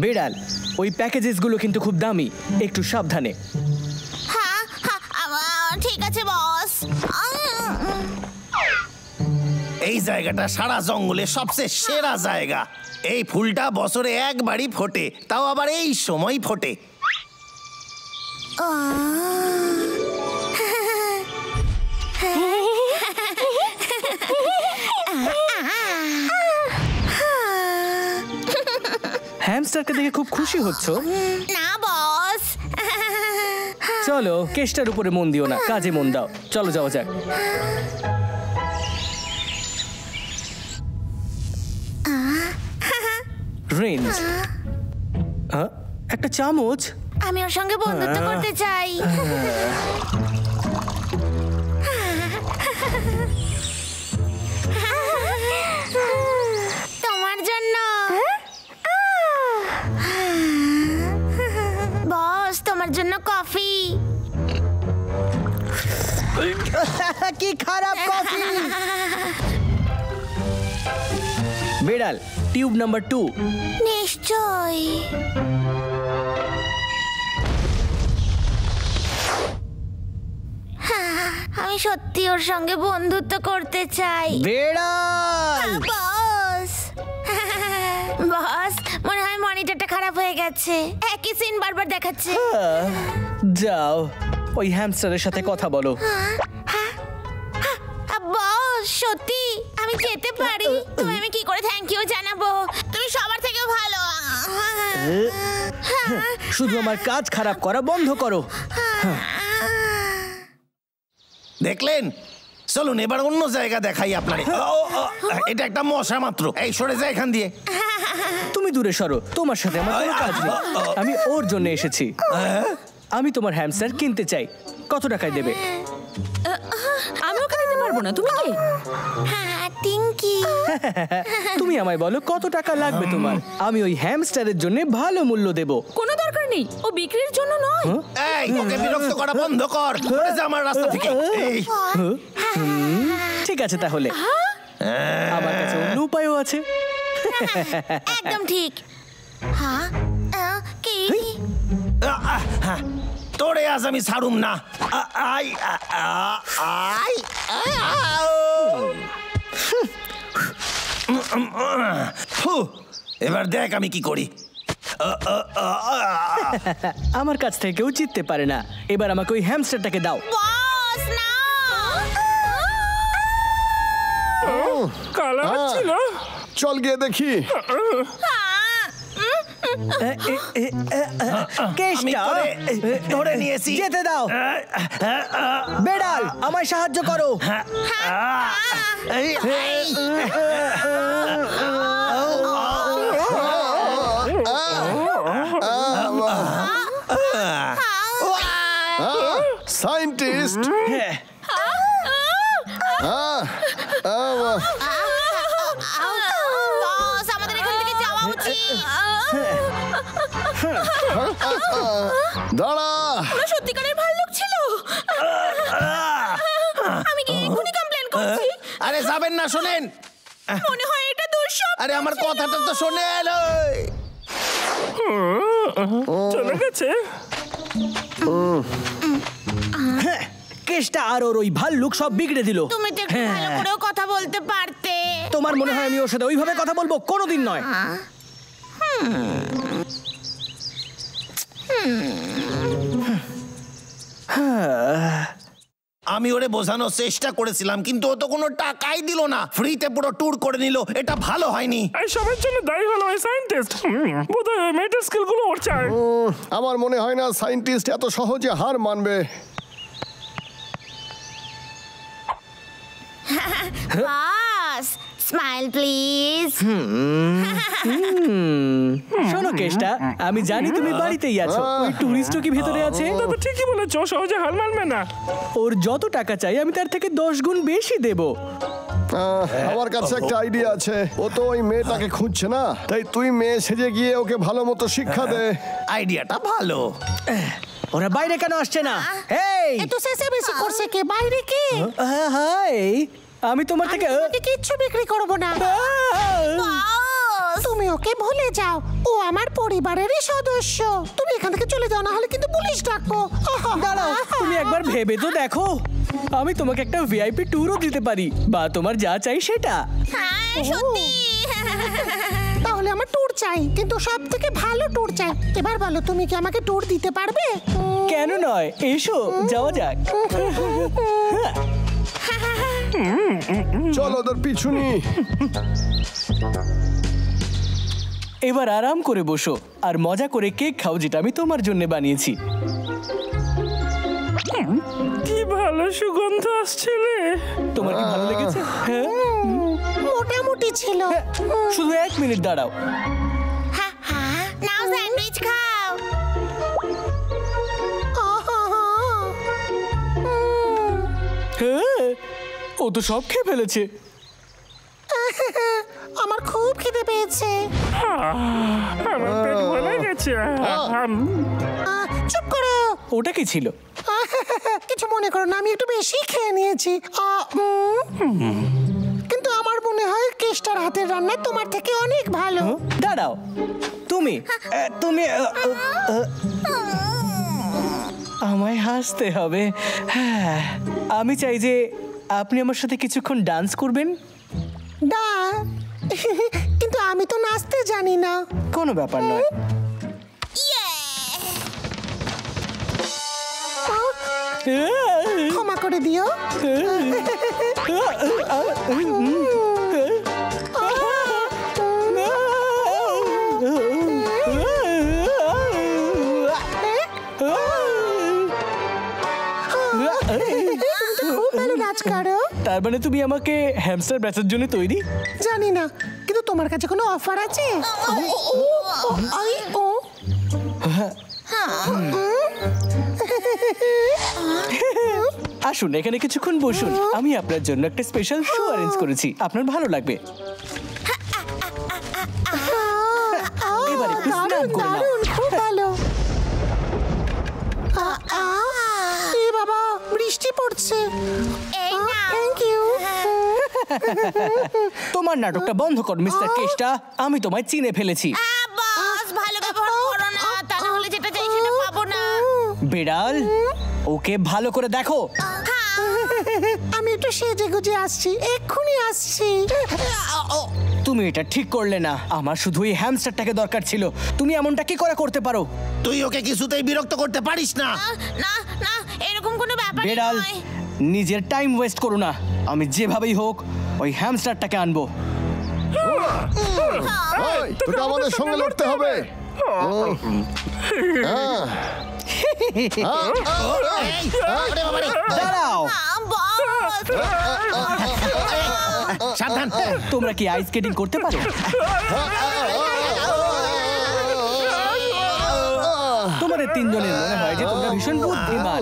বিড়াল, ওই প্যাকেজেসগুলো কিন্তু খুব দামি, একটু সাবধানে। হ্যাঁ, ঠিক আছে বস। এই জায়গাটা সারা জঙ্গলে সবচেয়ে সেরা জায়গা। এই ফুলটা বছরে একবারই ফোটে, তাও আবার এই সময় ফোটে। হ্যামস্টারকে দেখে খুব খুশি হচ্ছ? না বস। চলো, কেসটার উপরে মন দিও না, কাজে মন দাও। চলো যাওয়া যাক। রেঞ্জ, একটা চামচ। আমি ওর সঙ্গে বন্ধুত্ব করতে চাই। তোমার জন্য বস, তোমার জন্য কফি। কি খারাপ কফি! বিড়াল, টিউব নাম্বার 2। নিশ্চয়। আমি সত্যি ওর সঙ্গে বন্ধুত্ব করতে চাই। বিড়াল! বস, বস, মনে হয় মনিটরটা খারাপ হয়ে গেছে, একই সিন বারবার দেখাচ্ছে। যাও, ওই হ্যামস্টারের সাথে কথা বলো। বস, সত্যি আমি যেতে পারি? তুমি আমি কি করে থ্যাংক ইউ জানাবো? তুমি সবার থেকে ভালো। শুধু আমার কাজ খারাপ করা বন্ধ করো। দেখলেন? চলুন এবার অন্য জায়গা দেখাই আপনারে। এটা একটা মশা মাত্র। এই সরে যায় এখান দিয়ে। তুমি দূরে সরো, তোমার সাথে আমার কোনো কাজ নেই। আমি ওর জন্য এসেছি। আমি তোমার হ্যামস্টার কিনতে চাই। কত টাকায় দেবে? আমি ওকে দিতে পারবো না। তুমি কে? হ্যাঁ, টিঙ্কি। তুমি আমায় বলো কত টাকা লাগবে তোমার। আমি ওই হ্যামস্টারের জন্য ভালো মূল্য দেব। কোনো দরকার নেই, ও বিক্রির জন্য নয়। এই, ওকে বিরক্ত করা বন্ধ কর। সরে যা আমার রাস্তা থেকে। এই, ঠিক আছে তাহলে, আমার কাছে অন্য উপায়ও আছে। একদম ঠিক। হ্যাঁ, কি? তোরে আজ আমি ছাড়ুম না। আই আই এবার দেখ আমি কি করি। আমার কাছ থেকে কেউ জিততে পারে না। এবার আমাকে ওই হ্যামস্টারটাকে দাও। বস, না। কালা ছিল। চল গিয়ে দেখি। ধরে নিয়েছি। যেতে দাও। বেড়াল, আমায় সাহায্য করো। সায়েন্টিস্ট, বস, আমাদের এখান থেকে যাওয়া উচিত। দাঁড়া। ওরা সত্যিকারের ভাল্লুক ছিল। আমি কি এক্ষুনি কমপ্লেন করছি? আরে যাবেন না, শোনেন। মনে হয় এটা দুঃস্বপ্ন। আরে আমার কথাটা তো শোনেন। চলে গেছে। কেসটা আর ওর ওই ভাল্লুক সব বিগড়ে দিল। তুমি তো একটু ভালো করেও কথা বলতে পারতে। তোমার মনে হয় আমি ওর সাথে ওইভাবে কথা বলবো? কোনোদিন নয়। আমি ওরে বোঝানোর চেষ্টা করেছিলাম, কিন্তু ও তো কোনো টাকাই দিল না। ফ্রিতে পুরো ট্যুর করে নিল। এটা ভালো হয়নি। এই সবার জন্য দায়ী হলো ওই সায়েন্টিস্ট। বোধহয় মেয়েটার স্কিলগুলো ওর চাই। আমার মনে হয় না সায়েন্টিস্ট এত সহজে হার মানবে। বস, স্মাইল প্লিজ। শোনো কেসটা, আমি জানি তুমি বাড়িতেই আছো। ওই টুরিস্টও কি ভেতরে আছে? তবে ঠিকই বলেছ, সহজে হার মানবে না। ওর যত টাকা চাই আমি তার থেকে 10 গুণ বেশি দেব। আমার কাছে একটা আইডিয়া আছে। ও তো ওই মেয়েটাকে খুঁজছে না, তাই তুই মেয়ে সেজে গিয়ে ওকে ভালো মতো শিক্ষা দে। আইডিয়াটা ভালো। ওরা বাইরে কেন আসছে না? এই, এত শেষে বেশি করছে কে? বাইরে কে? হাই, আমি তোমার থেকে কিচ্ছু বিক্রি করব না। বস, তুমি ওকে ভুলে যাও, ও আমার পরিবারেরই সদস্য। তুমি এখান থেকে চলে যাও, না হলে কিন্তু পুলিশ ডাকবো। দাঁড়াও, তুমি একবার ভেবে তো দেখো, আমি তোমাকে একটা ভিআইপি ট্যুরও দিতে পারি, বা তোমার যা চাই সেটা। হ্যাঁ সত্যি। তাহলে আমার ট্যুর চাই, কিন্তু সব থেকে ভালো ট্যুর চাই। এবার বলো, তুমি কি আমাকে ট্যুর দিতে পারবে? কেন নয়, এসো যাওয়া যাক। চলো ওদের পিছু নি। এবার আরাম করে বসো আর মজা করে কেক খাও, যেটা আমি তোমার জন্য বানিয়েছি। কি ভালো সুগন্ধ আসছিলে। তোমার কি ভালো লেগেছে? হ্যাঁ, মোটামুটি ছিল। শুধু 1 মিনিট দাঁড়াও। নাও স্যান্ডউইচ খাও। হ্যাঁ, ও তো সব খেয়ে ফেলেছে। আমার খুব খিদে পেয়েছে। আমার পেট ভরে গেছে। চুপ করো। ওটা কি ছিল? কিছু মনে করো না, আমি একটু বেশি খেয়ে নিয়েছি। কিন্তু আমার মনে হয় কেষ্টার হাতের রান্না তোমার থেকে অনেক ভালো। দাঁড়াও, তুমি আমায় হাসতে হবে। হ্যাঁ, আমি চাই যে আপনি আমার সাথে কিছুক্ষণ ডান্স করবেন। ডা কিন্তু আমি তো নাচতে জানি না। কোনো ব্যাপার নয়। ক্ষমা করে দিও। খুব ভালো নাচ করো। তার মানে তুমি আমাকে হ্যামস্টার ব্যাচের জন্য তৈরি? জানি না, কিন্তু তোমার কাছে কোনো অফার আছে? আসুন এখানে কিছুক্ষণ বসুন, আমি আপনার জন্য একটা স্পেশাল শো অ্যারেঞ্জ করেছি, আপনার ভালো লাগবে। এবার একটু স্নান করে নাও। দারুণ, খুব ভালো। এ বাবা, বৃষ্টি পড়ছে। এই নাও। Thank you. তোমার নাটকটা বন্ধ কর মিস্টার কেষ্টা, আমি তোমায় চিনে ফেলেছি। বস ভালো ব্যবহার করো না, তা না হলে যেটা চাই সেটা পাবো না। বিড়াল, ওকে ভালো করে দেখো। আমি একটু সেজে গুজে আসছি, এক্ষুনি আসছি। তুমি এটা ঠিক করলে না, আমার শুধু এই হ্যামস্টারটাকে দরকার ছিল। তুমি এমনটা কি করে করতে পারো? তুই ওকে কিছুতেই বিরক্ত করতে পারিস না। না না, এরকম কোনো ব্যাপার বিড়াল, নয়। নিজের টাইম ওয়েস্ট করো না, আমি যেভাবেই হোক ওই হ্যামস্টারটাকে আনবো। তোকে আমাদের সঙ্গে লড়তে হবে। এই, ওরে বাবারে। দাঁড়াও, বস সাবধান। তোমরা কি আইস স্কেটিং করতে পারো? তোমাদের তিনজনের মনে হয় যে তোমরা ভীষণ বুদ্ধিমান।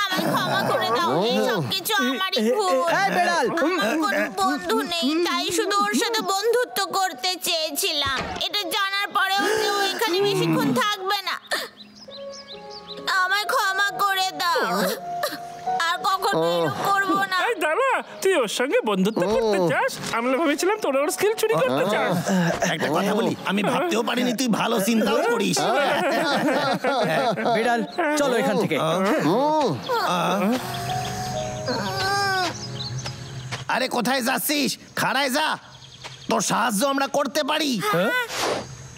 আমায় ক্ষমা করে দাও, এই সব কিছু আমারই ভুল। এই বেড়াল, আমার কোনো বন্ধু নেই, তাই শুধু ওর সাথে বন্ধুত্ব করতে চেয়েছিলাম। এটা জানার পরেও যে ও এখানে বেশিক্ষণ থাকবে না। আমায় ক্ষমা করে দাও, আর কখনো এরকম করবো না। এই দাঁড়া, তুই ওর সঙ্গে বন্ধুত্ব করতে চাস? আমরা ভেবেছিলাম তোর ওর স্কিল চুরি করতে চাস। একটা কথা বলি, আমি ভাবতেও পারিনি তুই ভালো চিন্তাও করিস। বিড়াল, চলো এখান থেকে। আরে কোথায় যাচ্ছিস? খাড়ায় যা, তোর সাহায্য আমরা করতে পারি,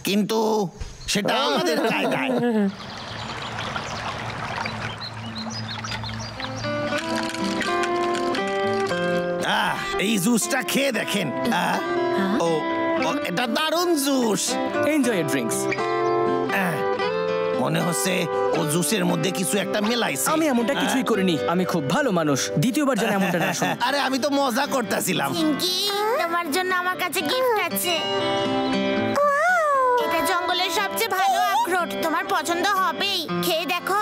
কিন্তু সেটা আমাদের কায়দায়। এই জুসটা খেয়ে দেখেন। ও এটা দারুণ জুস। Enjoy drinks. মনে হচ্ছে ও জুসের মধ্যে কিছু একটা মেলাইছে। আমি এমনটা কিছুই করিনি, আমি খুব ভালো মানুষ। দ্বিতীয়বার যেন এমনটা না শোনো। আরে আমি তো মজা করতেছিলাম। চিঙ্কি, তোমার জন্য আমার কাছে গিফট আছে। এটা জঙ্গলের সবচেয়ে ভালো আখরোট, তোমার পছন্দ হবেই, খেয়ে দেখো।